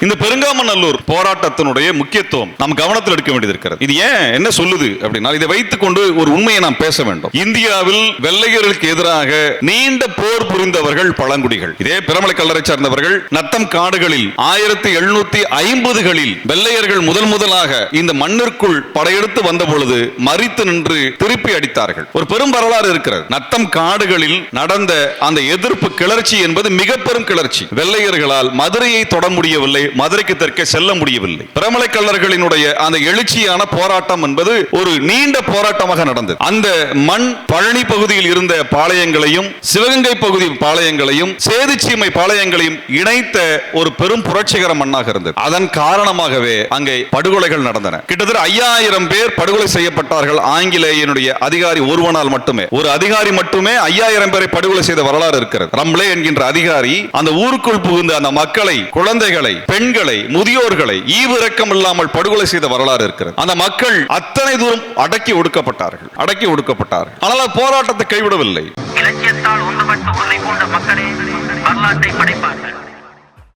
இந்த பெருங்காமநல்லூர் போராட்டத்தினுடைய முக்கியத்துவம் நாம் கவனத்தில் எடுக்க வேண்டியது இருக்கிறது. இது ஏன் என்ன சொல்லுது அப்படின்னா, இதை வைத்துக் கொண்டு ஒரு உண்மையை நாம் பேச வேண்டும். இந்தியாவில் வெள்ளையர்களுக்கு எதிராக நீண்ட போர் புரிந்தவர்கள் பழங்குடிகள். இதே பிரமலை கல்லறை சார்ந்தவர்கள் நத்தம் காடுகளில் 1750களில் வெள்ளையர்கள் முதலாக இந்த மண்ணிற்குள் படையெடுத்து வந்த பொழுது மறித்து நின்று திருப்பி அடித்தார்கள். ஒரு பெரும் வரலாறு இருக்கிறது. நத்தம் காடுகளில் நடந்த அந்த எதிர்ப்பு கிளர்ச்சி என்பது மிக பெரும் கிளர்ச்சி. வெள்ளையர்களால் மதுரையை தொட முடியவில்லை, மதுரைக்கு தெற்கே செல்ல முடியவில்லை. பிரமலை கல்லர்களினுடைய அந்த எழுச்சியான போராட்டம் என்பது ஒரு நீண்ட போராட்டமாக நடந்தது. அந்த மண் பழனி பகுதியில் இருந்த பாளையங்களையும் சிவகங்கை பகுதி பாளையங்களையும் சேதுச்சீமை பாளையங்களையும் இணைத்த ஒரு பெரும் புரட்சிகர மண்ணாக இருந்தது. அதன் காரணமாகவே அங்கே படுகொலைகள் நடந்தன. கிட்டத்தட்ட 5000 பேர் படுகொலை செய்யப்பட்டார்கள். ஆங்கிலேயனுடைய அதிகாரி ஒருவனால் மட்டுமே, ஒரு அதிகாரி மட்டுமே 5000 பேரை படுகொலை செய்த வரலாறு இருக்கிறது. ரம்லே என்கின்ற அதிகாரி அந்த ஊருக்குள் புகுந்த அந்த மக்களை, குழந்தைகளை, பெண்களை, முதியோர்களை ஈவிரக்கம் இல்லாமல் படுகொலை செய்த வரலாறு இருக்கிறது. அந்த மக்கள் அத்தனை தூரம் அடக்கி ஒடுக்கப்பட்டார்கள். ஆனால் போராட்டத்தை கைவிடவில்லை. இலக்கியத்தால்